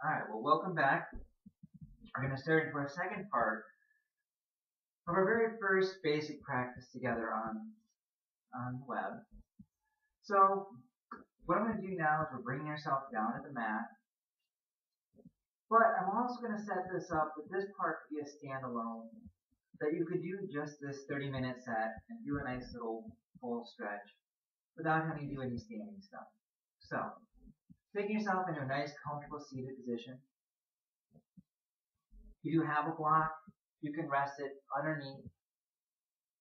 Alright, well welcome back. We're going to start into our second part of our very first basic practice together on the web. So, what I'm going to do now is we're bringing ourselves down to the mat. But I'm also going to set this up that this part could be a standalone, that you could do just this 30-minute set and do a nice little full stretch without having to do any standing stuff. So, taking yourself into a nice comfortable seated position. If you do have a block, you can rest it underneath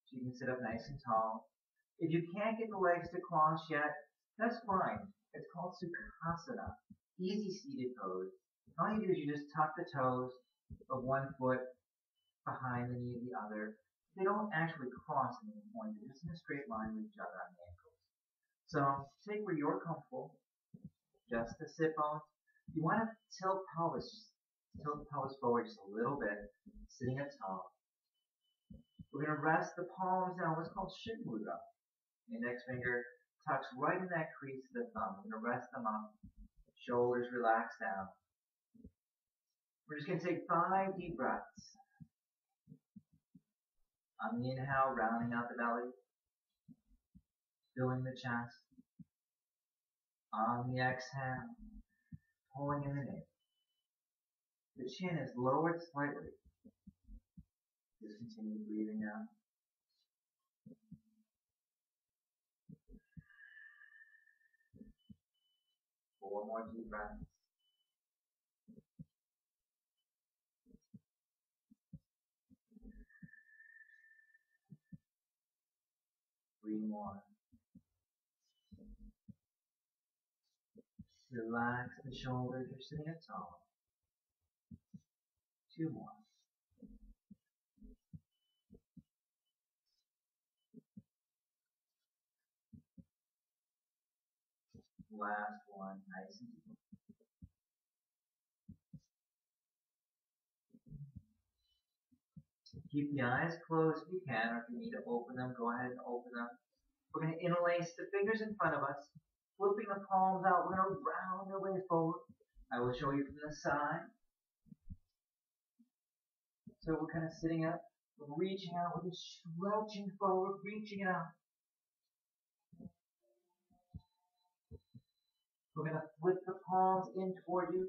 so you can sit up nice and tall. If you can't get the legs to cross yet, that's fine. It's called Sukhasana, easy seated pose. All you do is you just tuck the toes of one foot behind the knee of the other. They don't actually cross at any point. They're just in a straight line with each other on the ankles. So take where you're comfortable, just the sit bones. You want to tilt the pelvis forward just a little bit, sitting up tall. We're going to rest the palms down, what's called Shiv Mudra. Index finger tucks right in that crease of the thumb. We're going to rest them up. Shoulders relax down. We're just going to take 5 deep breaths. On the inhale, rounding out the belly, filling the chest. On the exhale, pulling in the navel. The chin is lowered slightly. Just continue breathing out. Four more deep breaths. Three more. Relax the shoulders, you're sitting up tall. 2 more. Last one, nice and deep. Keep the eyes closed if you can, or if you need to open them, go ahead and open them. We're going to interlace the fingers in front of us, flipping the palms out. We're going to round our way forward. I will show you from the side. So we're kind of sitting up, we're reaching out, we're just stretching forward, reaching it out. We're going to flip the palms in toward you,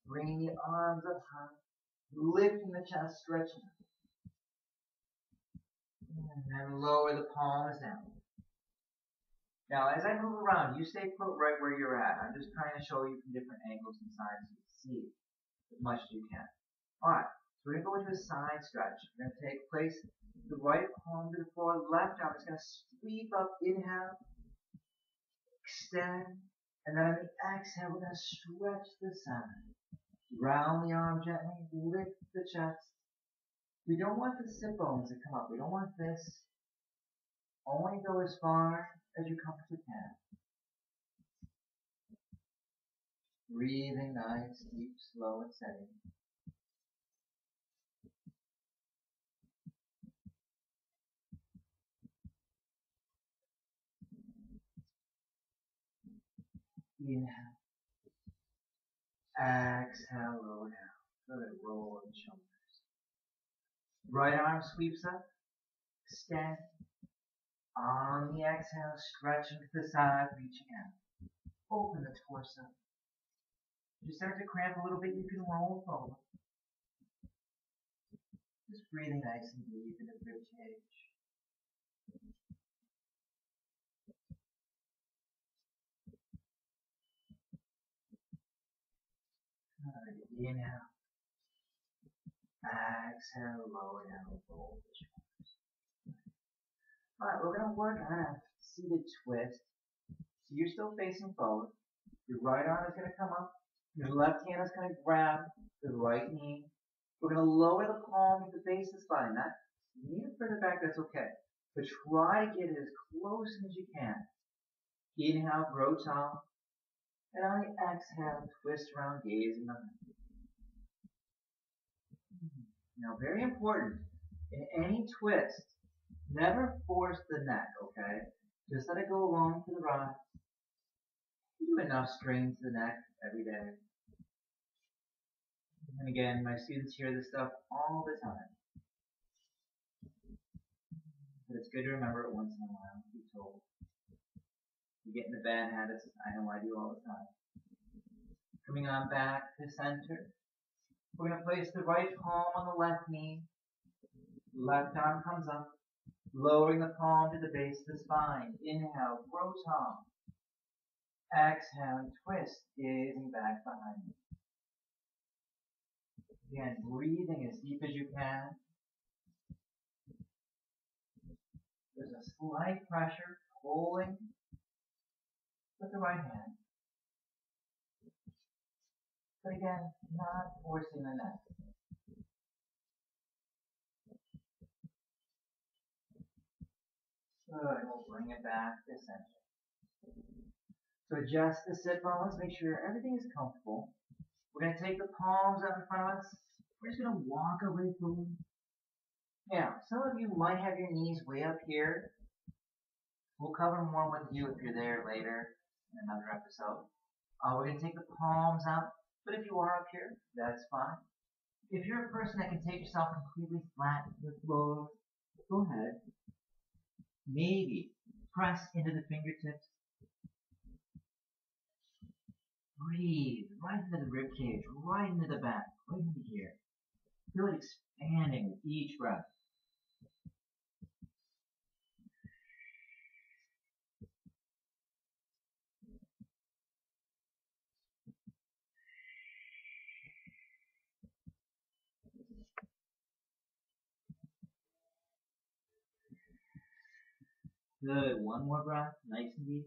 bringing the arms up high, lifting the chest, stretching. And then lower the palms down. Now, as I move around, you stay put right where you're at. I'm just trying to show you from different angles and sides so you can see as much as you can. Alright, so we're going to go into a side stretch. We're going to take place, the right palm to the floor, left arm is going to sweep up, inhale, extend, and then on the exhale, we're going to stretch the side. Round the arm gently, lift the chest. We don't want the sit bones to come up. We don't want this. Only go as far as you comfortably can. Breathing nice, deep, slow, and steady. Inhale. Exhale, lower down. Good, roll the shoulders. Right arm sweeps up. Extend. On the exhale, stretching to the side, reaching out. Open the torso. If you start to cramp a little bit, you can roll forward. Just breathing nice and deep into the rib cage. Good. Inhale. Exhale, lower down, roll the shoulders. Alright, we're going to work on a seated twist. So you're still facing forward. Your right arm is going to come up. Your left hand is going to grab the right knee. We're going to lower the palm at the base of the spine. If you need it further back, that's okay. But try to get it as close as you can. Inhale, grow tall. And on the exhale, twist around, gazing behind. Now, very important, in any twist, never force the neck, okay? Just let it go along to the right. Do enough strain to the neck every day. And again, my students hear this stuff all the time. But it's good to remember it once in a while, be told. You get into bad habits, I know I do all the time. Coming on back to center. We're going to place the right palm on the left knee. Left arm comes up, lowering the palm to the base of the spine. Inhale, grow tall. Exhale, twist, gazing back behind you. Again, breathing as deep as you can. There's a slight pressure, pulling with the right hand. But again, not forcing the neck. Good, we'll bring it back to center. So adjust the sit bones, make sure everything is comfortable. We're going to take the palms out in front of us. We're just going to walk away from them. Now, some of you might have your knees way up here. We'll cover more with you if you're there later in another episode. We're going to take the palms out, but if you are up here, that's fine. If you're a person that can take yourself completely flat to the floor, go ahead. Maybe press into the fingertips. Breathe right into the rib cage, right into the back, right into here. Feel it expanding with each breath. Good. One more breath, nice and deep.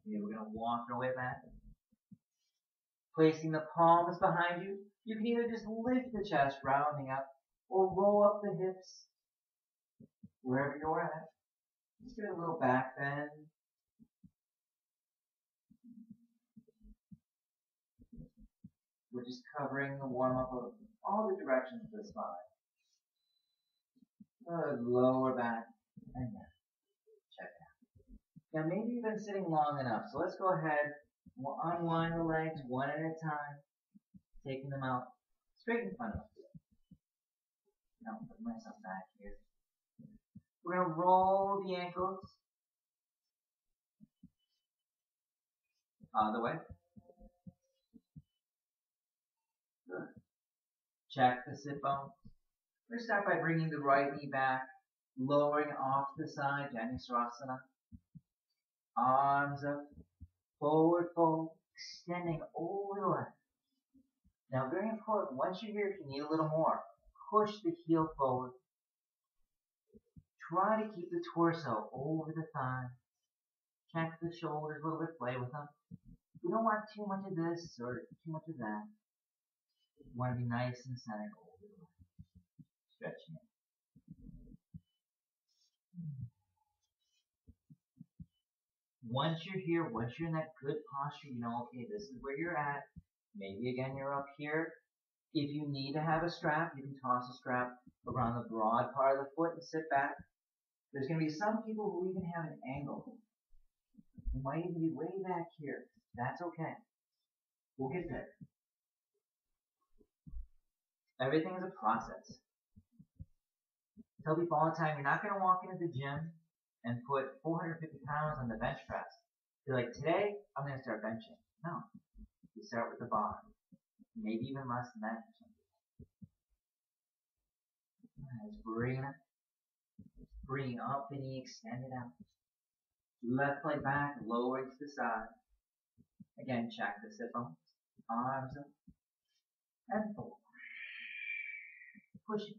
Okay, we're going to walk our way back. Placing the palms behind you, you can either just lift the chest, rounding up, or roll up the hips, wherever you're at. Just give it a little back bend. We're just covering the warm-up of all the directions of the spine. Good, lower back, and down. Check it out. Now maybe you've been sitting long enough, so let's go ahead. We'll unwind the legs one at a time, taking them out straight in front of us. Now, put myself back here. We're going to roll the ankles other way. Good. Check the sit bone. We're going to start by bringing the right knee back, lowering off to the side, Janisarasana. Arms up, forward fold, extending over the left. Now, very important, once you're here, if you need a little more, push the heel forward. Try to keep the torso over the thigh. Check the shoulders a little bit, play with them. We don't want too much of this or too much of that. We want to be nice and centered over the left. Stretching it. Once you're here, once you're in that good posture, you know, okay, this is where you're at. Maybe again you're up here. If you need to have a strap, you can toss a strap around the broad part of the foot and sit back. There's going to be some people who even have an angle. Who might even be way back here. That's okay. We'll get there. Everything is a process. Tell people all the time, you're not going to walk into the gym and put 450 pounds on the bench press. You're like, today, I'm going to start benching. No. You start with the bar. Maybe even less than that. Let's bring it. Bring up the knee, extend it out. Left leg back, lower to the side. Again, check the sit bones. Arms up. And forward. Push it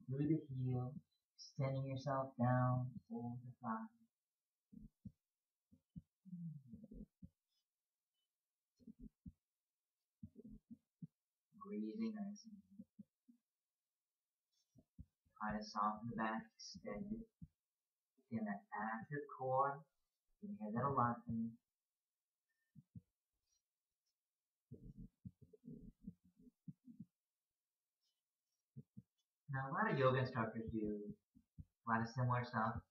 through the heel, extending yourself down over the thigh. Breathing nice and deep. Try to soften the back, extend it. In that active core, you hear that a lot from me. Now, a lot of yoga instructors do a lot of similar stuff,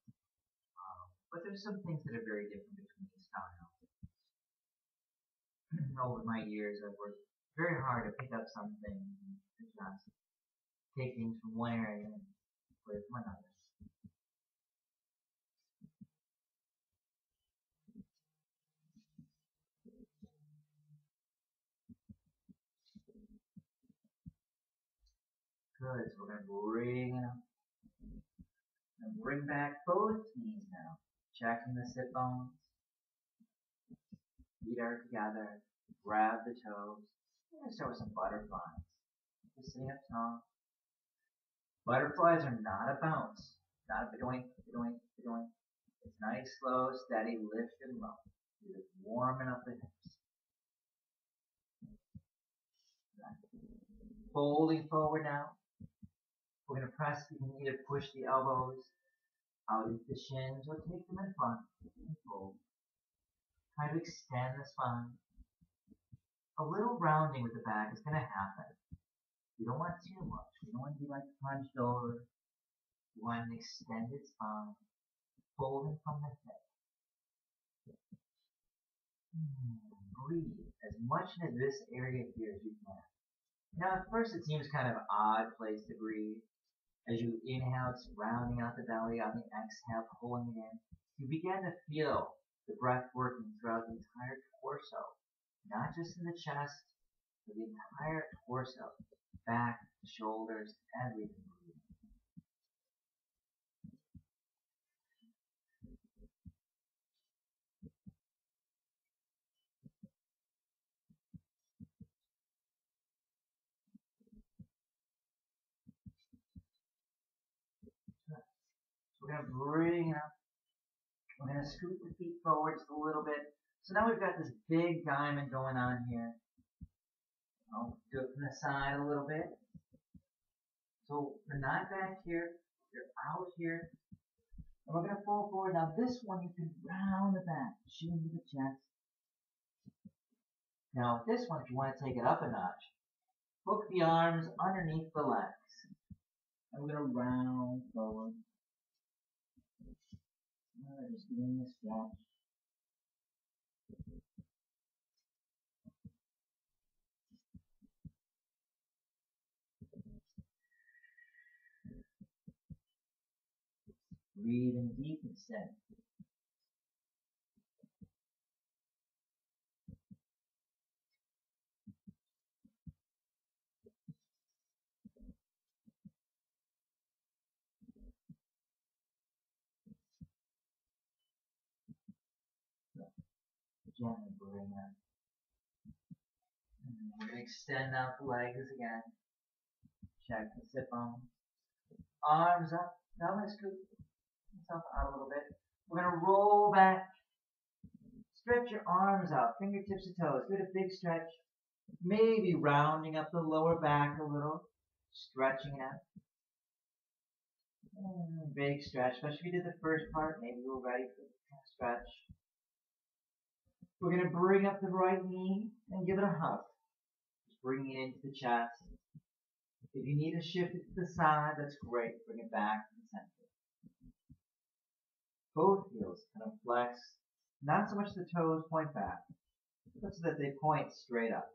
but there's some things that are very different between the styles. over my years, I've worked very hard to pick up some things and to just take things from one area and put it from another. Good. So we're going to bring it up and bring back both knees now. Checking the sit bones. Feet are together. Grab the toes. We're going to start with some butterflies. Just sitting up tall. Butterflies are not a bounce. Not a doink, doink, doink. It's nice, slow, steady, lift and low. You're just warming up the hips. Folding forward now. We're going to press. You can either push the elbows out into the shins or take them in front and fold. Try to extend the spine. A little rounding with the back is going to happen. You don't want too much. You don't want to be like hunched over. You want an extended spine, folding from the hip. Breathe as much into this area here as you can. Now, at first it seems kind of an odd place to breathe. As you inhale, it's rounding out the belly. On the exhale, pulling it in. You begin to feel the breath working throughout the entire torso, not just in the chest, but the entire torso, back, shoulders, everything. So we're going to bring it up. We're going to scoot the feet forward just a little bit. So now we've got this big diamond going on here. I'll do it from the side a little bit. So we're not back here. You're out here. And we're going to fold forward. Now this one you can round the back, chin to the chest. Now with this one, if you want to take it up a notch, hook the arms underneath the legs. And we're going to round forward. Just doing this stretch. Breathing deep and steady. Gently bring up. And we're going to extend out the legs again. Check the sit bones. Arms up. Now I'm going to scoot myself out a little bit. We're going to roll back. Stretch your arms out. Fingertips to toes. Get a big stretch. Maybe rounding up the lower back a little. Stretching it out. Big stretch. Especially if you did the first part. Maybe we're ready for the stretch. We're going to bring up the right knee and give it a hug. Just bringing it into the chest. If you need to shift it to the side, that's great. Bring it back to the center. Both heels kind of flex. Not so much the toes point back, but so that they point straight up.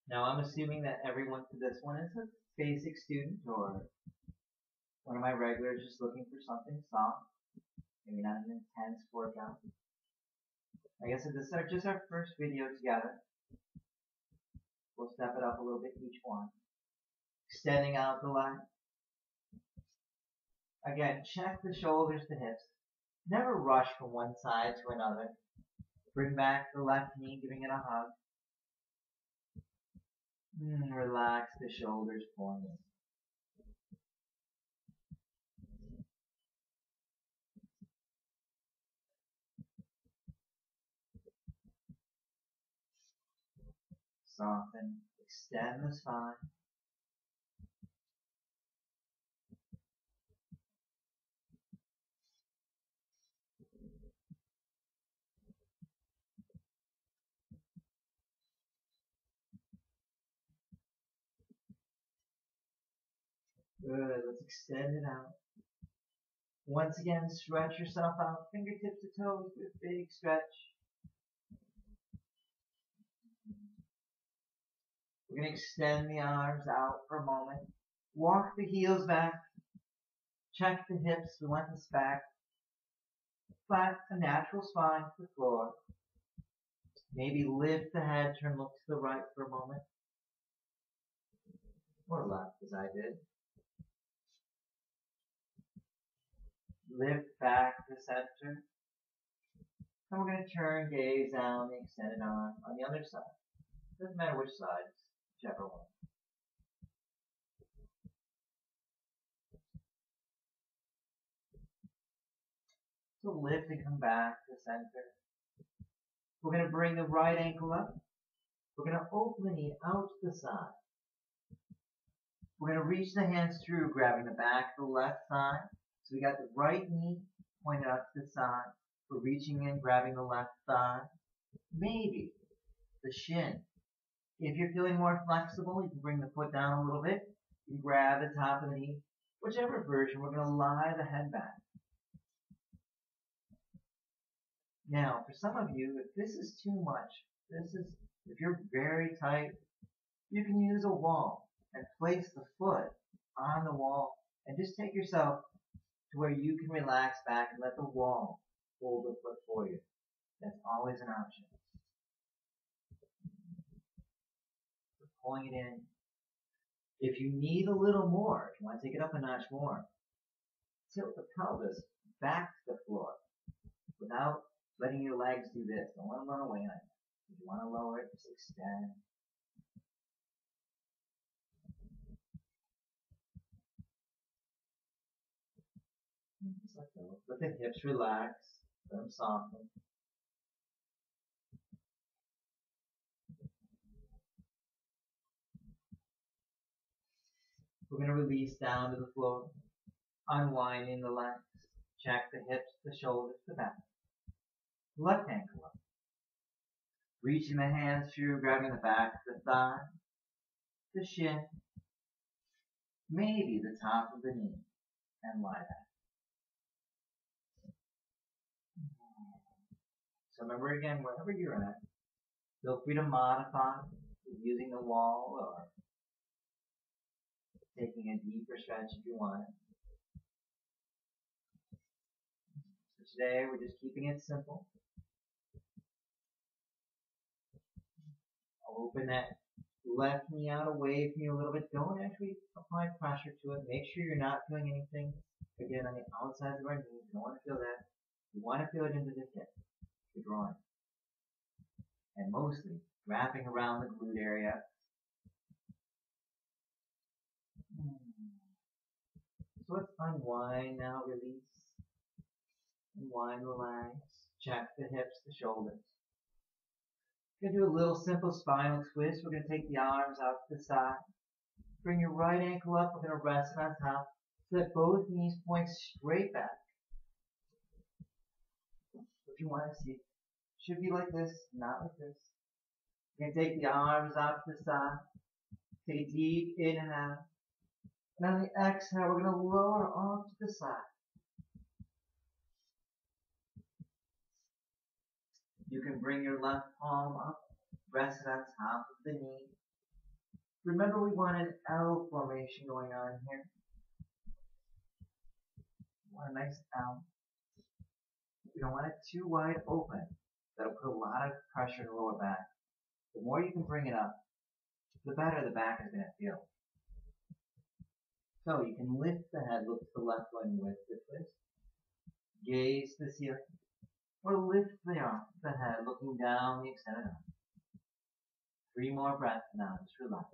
Now I'm assuming that everyone for this one is a basic student or one of my regulars just looking for something soft. Maybe not an intense workout. I guess if this is just our first video together, we'll step it up a little bit each one. Extending out the leg. Again, check the shoulders to hips. Never rush from one side to another. Bring back the left knee, giving it a hug. Relax the shoulders for me. Soften, extend the spine. Good. Let's extend it out. Once again, stretch yourself out, fingertips to toes, with a big stretch. We're going to extend the arms out for a moment. Walk the heels back. Check the hips. We want this back. Flat, a natural spine to the floor. Maybe lift the head, turn look to the right for a moment. Or left, as I did. Lift back to center. And we're going to turn, gaze down the extended arm on the other side. Doesn't matter which side, whichever one. So lift and come back to center. We're going to bring the right ankle up. We're going to open the knee out to the side. We're going to reach the hands through, grabbing the back of the left thigh. So we got the right knee pointed out to the side. We're reaching in, grabbing the left thigh. Maybe the shin. If you're feeling more flexible, you can bring the foot down a little bit. You can grab the top of the knee. Whichever version, we're going to lie the head back. Now, for some of you, if this is too much, if you're very tight, you can use a wall and place the foot on the wall and just take yourself to where you can relax back and let the wall hold the foot for you. That's always an option. So pulling it in. If you need a little more, if you want to take it up a notch more, tilt the pelvis back to the floor without letting your legs do this. Don't want to run away on it. If you want to lower it, just extend. Just like that. Let the hips relax. Let them soften. We're going to release down to the floor. Unwinding the legs. Check the hips, the shoulders, the back. Left ankle up. Reaching the hands through, grabbing the back of the thigh, the shin, maybe the top of the knee, and lie back. So remember again, wherever you're at, feel free to modify using the wall or taking a deeper stretch if you want. So today we're just keeping it simple. Open that left knee out away from you a little bit. Don't actually apply pressure to it. Make sure you're not feeling anything, again, on the outsides of our knees. You don't want to feel that. You want to feel it into the hip, the groin. And mostly, wrapping around the glute area. So let's unwind now, release. Unwind, relax. Check the hips, the shoulders. We're going to do a little simple spinal twist. We're going to take the arms out to the side. Bring your right ankle up. We're going to rest it on top so that both knees point straight back. If you want to see, it should be like this, not like this. We're going to take the arms out to the side. Take a deep inhale. And on the exhale, we're going to lower off to the side. You can bring your left palm up, rest it on top of the knee. Remember, we want an L formation going on here. We want a nice L. We don't want it too wide open. That'll put a lot of pressure in the lower back. The more you can bring it up, the better the back is going to feel. So you can lift the head, look to the left when you lift the twist. Gaze to the ceiling. Or lift the head, looking down the extended arm. 3 more breaths now, just relax.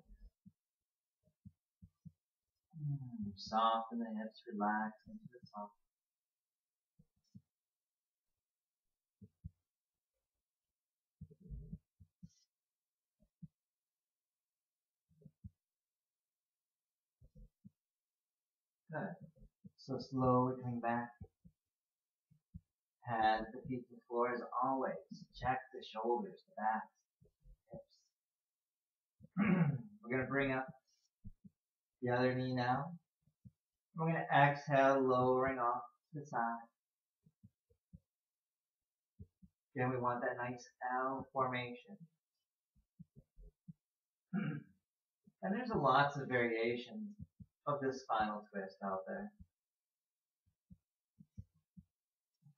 Soften the hips, relax into the top. Good. So slowly coming back. Hands the feet to the floor as always. Check the shoulders, the back, hips. We're going to bring up the other knee now. We're going to exhale, lowering off to the side. Again, we want that nice L formation. And there's lots of variations of this spinal twist out there.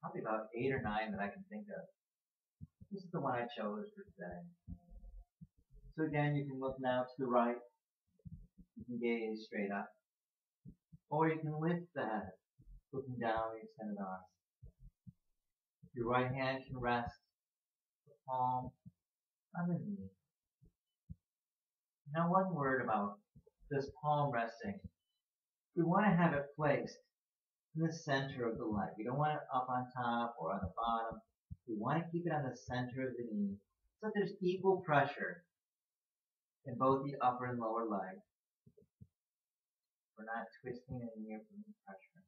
Probably about 8 or 9 that I can think of. This is the one I chose for today. So again, you can look now to the right. You can gaze straight up. Or you can lift the head, looking down the extended arms. Your right hand can rest the palm on the knee. Now one word about this palm resting. We want to have it placed in the center of the leg. We don't want it up on top or on the bottom. We want to keep it on the center of the knee so that there's equal pressure in both the upper and lower leg. We're not twisting the knee or putting pressure.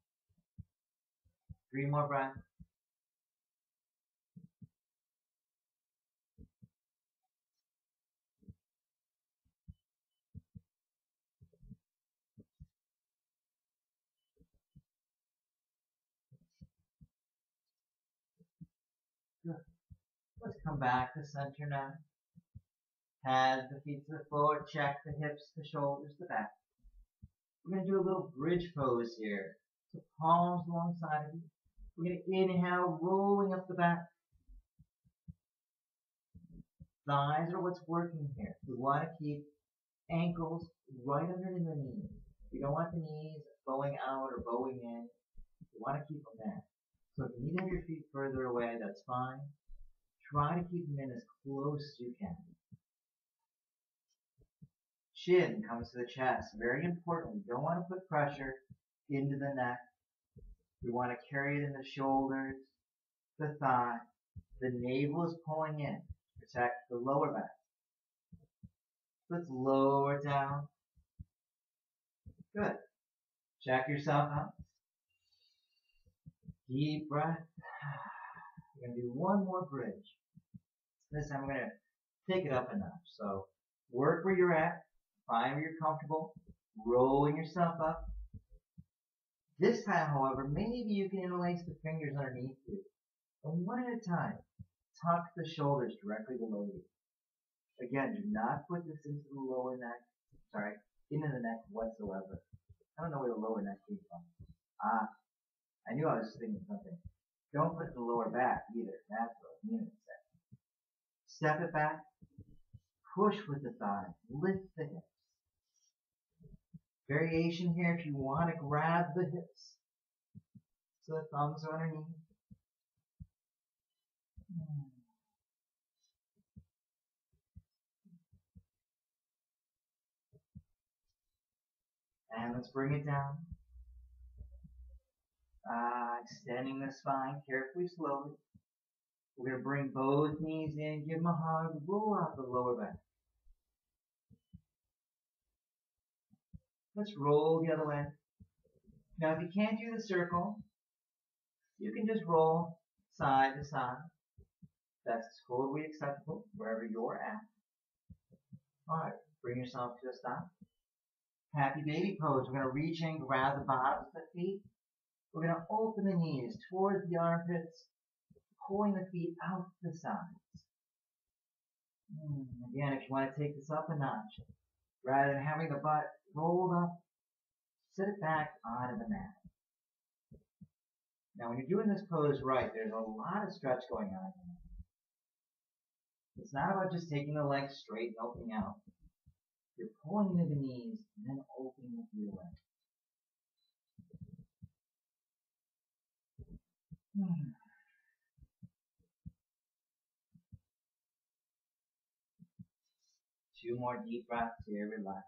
3 more breaths. Good. Let's come back to center now. Hands the feet to the floor. Check the hips, the shoulders, the back. We're going to do a little bridge pose here. So palms alongside of you. We're going to inhale, rolling up the back. Thighs are what's working here. We want to keep ankles right under the knees. We don't want the knees bowing out or bowing in. We want to keep them there. So if you need to have your feet further away, that's fine. Try to keep them in as close as you can. Chin comes to the chest. Very important. We don't want to put pressure into the neck. We want to carry it in the shoulders, the thigh. The navel is pulling in. Protect the lower back. Let's lower down. Good. Check yourself out. Deep breath. We're going to do one more bridge. This time we're going to take it up a notch. So work where you're at. Find where you're comfortable. Rolling yourself up. This time, however, maybe you can interlace the fingers underneath you. And one at a time, tuck the shoulders directly below you. Again, do not put this into the lower neck. Into the neck whatsoever. I don't know where the lower neck came from. I knew I was thinking something. Don't put the lower back either. That's what I mean. Step it back. Push with the thighs. Lift the hips. Variation here if you want to grab the hips. So the thumbs are underneath. And let's bring it down. Extending the spine carefully, slowly. We're going to bring both knees in, give them a hug, roll out the lower back. Let's roll the other way. Now, if you can't do the circle, you can just roll side to side. That's totally acceptable wherever you're at. Alright, bring yourself to a stop. Happy baby pose. We're going to reach in, grab the bottoms of the feet. We're going to open the knees towards the armpits, pulling the feet out to the sides. Again, if you want to take this up a notch, rather than having the butt rolled up, sit it back onto the mat. Now, when you're doing this pose right, there's a lot of stretch going on here. It's not about just taking the legs straight and opening out. You're pulling into the knees and then opening the feet away. Two more deep breaths here, relax.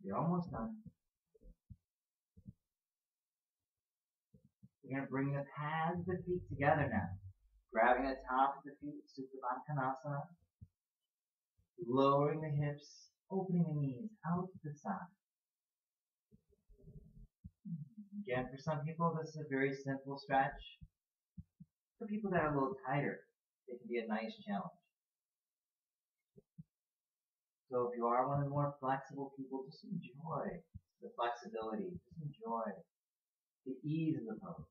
You're almost done. We're going to bring the pads of the feet together now. Grabbing the top of the feet, Supta. Lowering the hips, opening the knees out to the side. Again, for some people, this is a very simple stretch. For people that are a little tighter, it can be a nice challenge. So if you are one of the more flexible people, just enjoy the flexibility. Just enjoy the ease of the pose.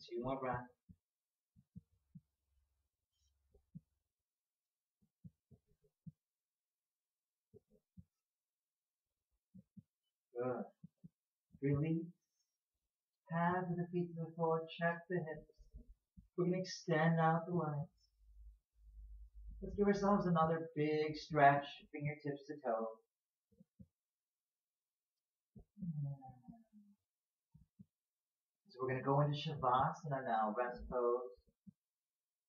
Two more breaths. Good. Release. Hands and the feet to the floor. Check the hips. We're going to extend out the legs. Let's give ourselves another big stretch, fingertips to toes. So we're going to go into Shavasana now, rest pose.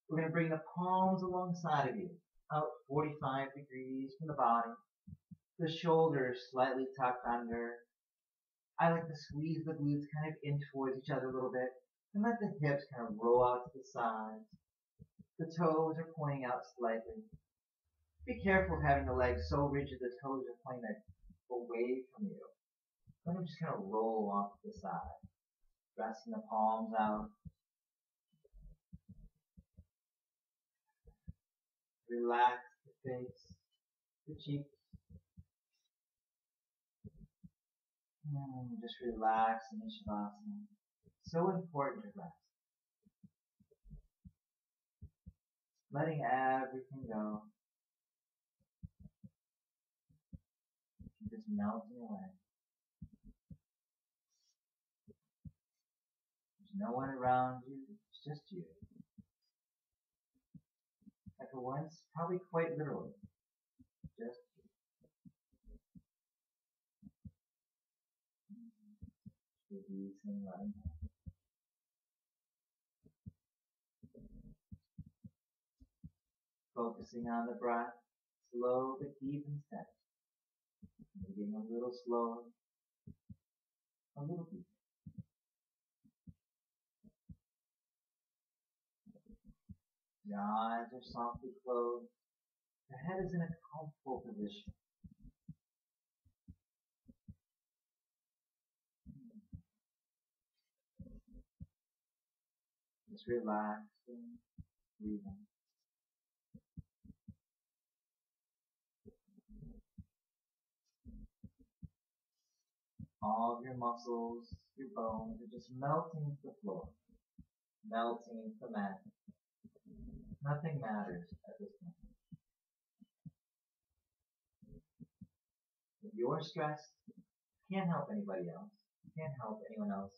We're going to bring the palms alongside of you, out 45 degrees from the body. The shoulders slightly tucked under. I like to squeeze the glutes kind of in towards each other a little bit, and let the hips kind of roll out to the sides. The toes are pointing out slightly. Be careful of having the legs so rigid the toes are pointing away from you. Let them just kind of roll off to the side. Resting the palms out. Relax the face, the cheeks. Just relax in Shavasana. So important to rest. Letting everything go. Just melting away. There's no one around you, it's just you. And for once, probably quite literally, just you. Releasing, letting go. Focusing on the breath, slow but deep and steady. Moving a little slower, a little deeper. The eyes are softly closed. The head is in a comfortable position. Just relaxing, breathing. All of your muscles, your bones are just melting into the floor, melting into the mat. Nothing matters at this point. If you're stressed, you can't help anybody else. You can't help anyone else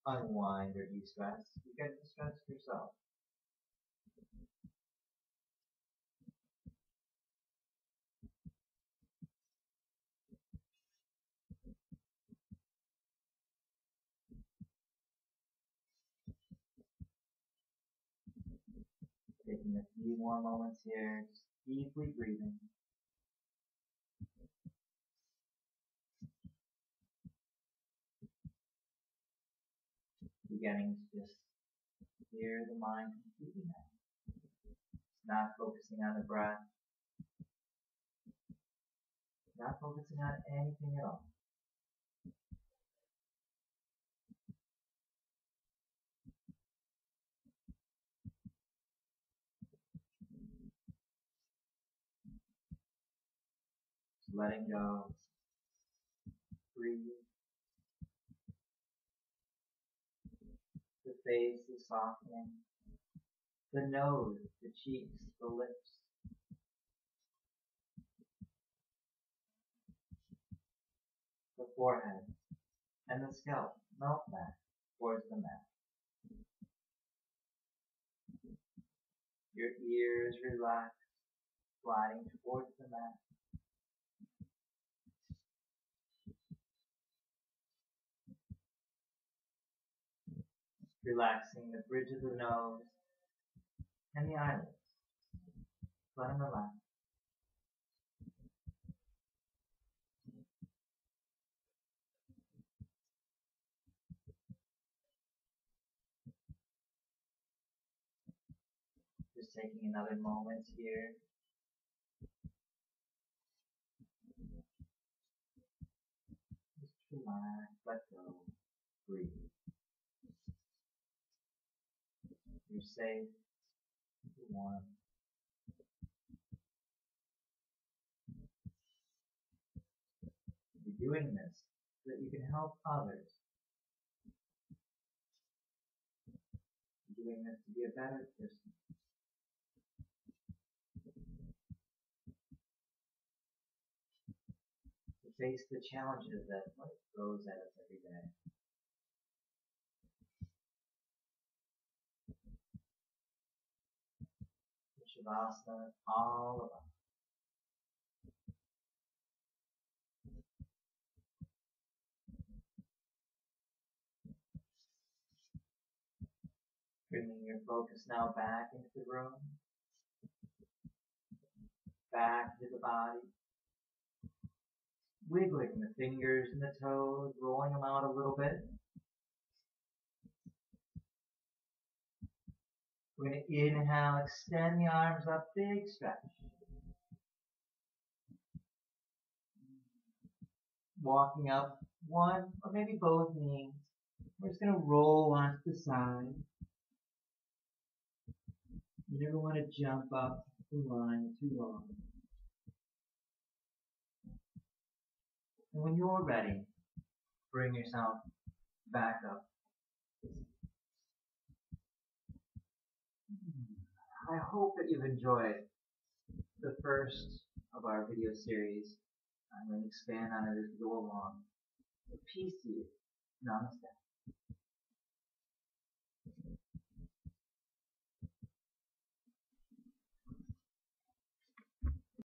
unwind or de-stress. You get to stress yourself. Taking a few more moments here, just deeply breathing. Beginning to just clear the mind completely now. Not focusing on the breath. Not focusing on anything at all. Just letting go. Breathe. The face is softening. The nose, the cheeks, the lips. The forehead and the scalp melt back towards the mat. Your ears relax, sliding towards the mat. Relaxing the bridge of the nose and the eyelids. Let them relax. Just taking another moment here. Just relax, let go, breathe. safe, keep you warm. You're doing this so that you can help others. You're doing this to be a better person. To face the challenges that life throws at us every day. Shavasana, all about. Bringing your focus now back into the room, back to the body, wiggling the fingers and the toes, rolling them out a little bit. We're going to inhale, extend the arms up, big stretch. Walking up one or maybe both knees. We're just going to roll onto the side. You never want to jump up the line too long. And when you're ready, bring yourself back up. I hope that you've enjoyed the first of our video series. I'm going to expand on it as we go along. So peace to you. Namaste.